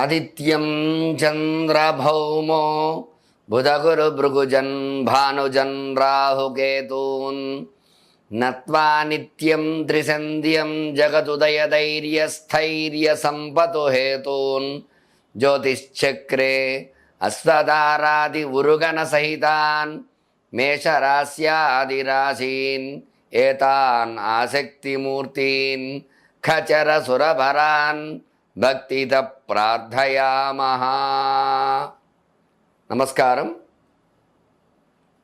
ఆదిత్యం చంద్రభౌమో బుధగురు భృగుజన్ భానుజన్ రాహుకేతూన్ నత్వా నిత్యం త్రిసంధ్యం జగదుదయధైర్యస్థైర్య సంపతు హేతూన్ జ్యోతిశ్చక్రే అశ్వతారాది ఉరుగణ సహితాన్ మేషరాశ్యాదిరాశీన్ ఏతాన్ ఆసక్తిమూర్తీన్ ఖచర సురభరాన్ భక్తిత ప్రార్థయామః. నమస్కారం.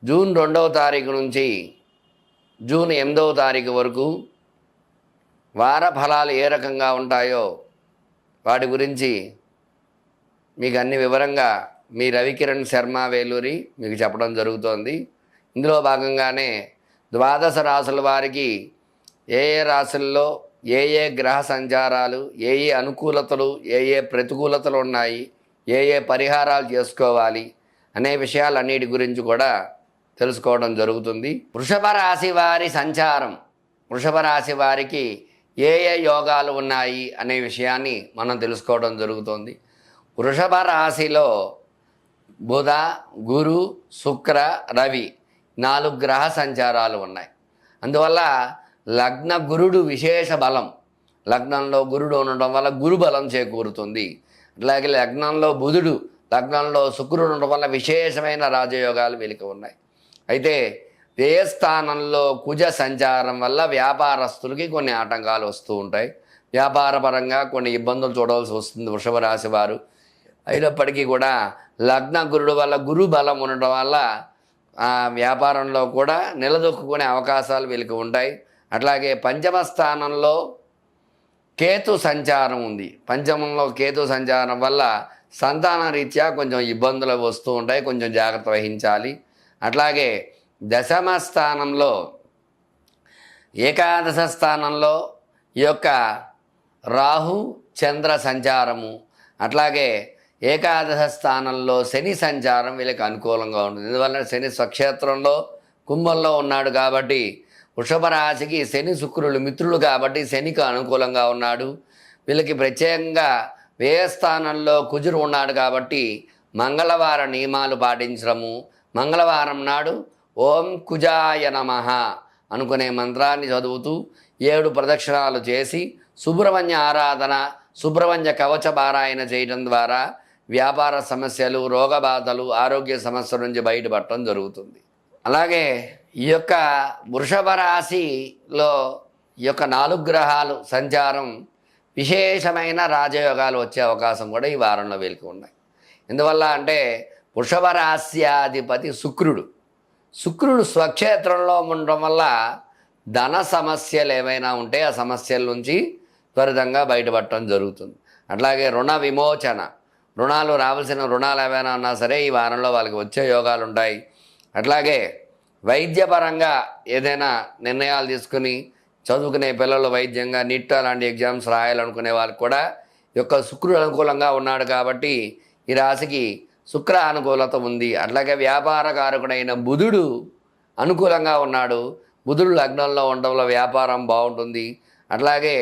జూన్ 2వ తారీఖు నుంచి జూన్ 8వ తారీఖు వరకు వార ఫలాలు ఏ రకంగా ఉంటాయో వాటి గురించి మీకు అన్ని వివరంగా మీ రవికిరణ్ శర్మ వేలూరి మీకు చెప్పడం జరుగుతోంది. ఇందులో భాగంగానే ద్వాదశ రాశుల వారికి ఏ ఏ రాశుల్లో ఏ ఏ గ్రహ సంచారాలు, ఏ ఏ అనుకూలతలు, ఏ ఏ ప్రతికూలతలు ఉన్నాయి, ఏ ఏ పరిహారాలు చేసుకోవాలి అనే విషయాలన్నిటి గురించి కూడా తెలుసుకోవడం జరుగుతుంది. వృషభ రాశి వారి సంచారం, వృషభ రాశి వారికి ఏ ఏ యోగాలు ఉన్నాయి అనే విషయాన్ని మనం తెలుసుకోవడం జరుగుతుంది. వృషభ రాశిలో బుధ, గురు, శుక్ర, రవి 4 గ్రహ సంచారాలు ఉన్నాయి. అందువల్ల లగ్న గురుడు విశేష బలం, లగ్నంలో గురుడు ఉండడం వల్ల గురు బలం చేకూరుతుంది. అట్లాగే లగ్నంలో బుధుడు, లగ్నంలో శుక్రుడు ఉండడం వల్ల విశేషమైన రాజయోగాలు వెలికి ఉన్నాయి. అయితే వ్యయస్థానంలో కుజ సంచారం వల్ల వ్యాపారస్తులకి కొన్ని ఆటంకాలు వస్తూ ఉంటాయి. వ్యాపారపరంగా కొన్ని ఇబ్బందులు చూడవలసి వస్తుంది వృషభ రాశి వారు. అయినప్పటికీ కూడా లగ్న గురుడు వల్ల గురు బలం ఉండడం వల్ల వ్యాపారంలో కూడా నిలదొక్కునే అవకాశాలు వీళ్ళకి ఉంటాయి. అట్లాగే పంచమ స్థానంలో కేతు సంచారం ఉంది. పంచమంలో కేతు సంచారం వల్ల సంతాన రీత్యా కొంచెం ఇబ్బందులు వస్తూ ఉంటాయి, కొంచెం జాగ్రత్త వహించాలి. అట్లాగే దశమ స్థానంలో ఏకాదశ స్థానంలో ఈ యొక్క రాహు చంద్ర సంచారము, అట్లాగే ఏకాదశ స్థానంలో శని సంచారం వీళ్ళకి అనుకూలంగా ఉంటుంది. ఎందువల్ల శని స్వక్షేత్రంలో కుంభంలో ఉన్నాడు కాబట్టి వృషభ రాశికి శని శుక్రులు మిత్రులు కాబట్టి శనికి అనుకూలంగా ఉన్నాడు. వీళ్ళకి ప్రత్యేకంగా వ్యయస్థానంలో కుజుడు ఉన్నాడు కాబట్టి మంగళవార నియమాలు పాటించడము, మంగళవారం నాడు ఓం కుజాయ నమః అనుకునే మంత్రాన్ని చదువుతూ 7 ప్రదక్షిణాలు చేసి సుబ్రహ్మణ్య ఆరాధన, సుబ్రహ్మణ్య కవచ పారాయణ చేయడం ద్వారా వ్యాపార సమస్యలు, రోగబాధలు, ఆరోగ్య సమస్యల నుంచి బయటపడటం జరుగుతుంది. అలాగే ఈ యొక్క వృషభ రాశిలో ఈ యొక్క 4 గ్రహాలు సంచారం విశేషమైన రాజయోగాలు వచ్చే అవకాశం కూడా ఈ వారంలో వీళ్ళకి ఉన్నాయి. ఎందువల్ల అంటే వృషభ రాశ్యాధిపతి శుక్రుడు స్వక్షేత్రంలో ఉండడం వల్ల ధన సమస్యలు ఏమైనా ఉంటే ఆ సమస్యల నుంచి త్వరితంగా బయటపడటం జరుగుతుంది. అట్లాగే రుణ విమోచన, రుణాలు రావాల్సిన రుణాలు ఏమైనా ఉన్నా సరే ఈ వారంలో వాళ్ళకి వచ్చే యోగాలు ఉంటాయి. అట్లాగే వైద్యపరంగా ఏదైనా నిర్ణయాలు తీసుకుని చదువుకునే పిల్లలు వైద్యంగా నీట్ లాంటి ఎగ్జామ్స్ రాయాలనుకునే వాళ్ళకి కూడా ఈ యొక్క శుక్రుడు అనుకూలంగా ఉన్నాడు కాబట్టి ఈ రాశికి శుక్ర అనుకూలత ఉంది. అట్లాగే వ్యాపారకారకుడైన బుధుడు అనుకూలంగా ఉన్నాడు. బుధుడు లగ్నంలో ఉండడం వల్ల వ్యాపారం బాగుంటుంది. అట్లాగే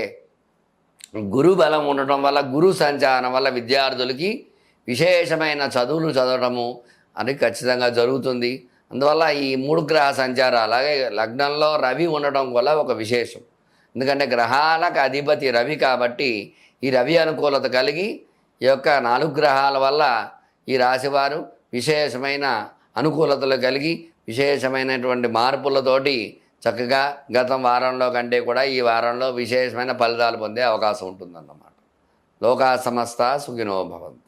గురు బలం ఉండటం వల్ల గురు సంచారం వల్ల విద్యార్థులకి విశేషమైన చదువులు చదవడము అని ఖచ్చితంగా జరుగుతుంది. అందువల్ల ఈ 3 గ్రహ సంచారం, అలాగే లగ్నంలో రవి ఉండటం వల్ల ఒక విశేషం. ఎందుకంటే గ్రహాలకు అధిపతి రవి కాబట్టి ఈ రవి అనుకూలత కలిగి ఈ యొక్క 4 గ్రహాల వల్ల ఈ రాశివారు విశేషమైన అనుకూలతలు కలిగి విశేషమైనటువంటి మార్పులతోటి చక్కగా గత వారంలో కంటే కూడా ఈ వారంలో విశేషమైన ఫలితాలు పొందే అవకాశం ఉంటుందన్నమాట. లోకా సమస్త సుఖినో భవంతు.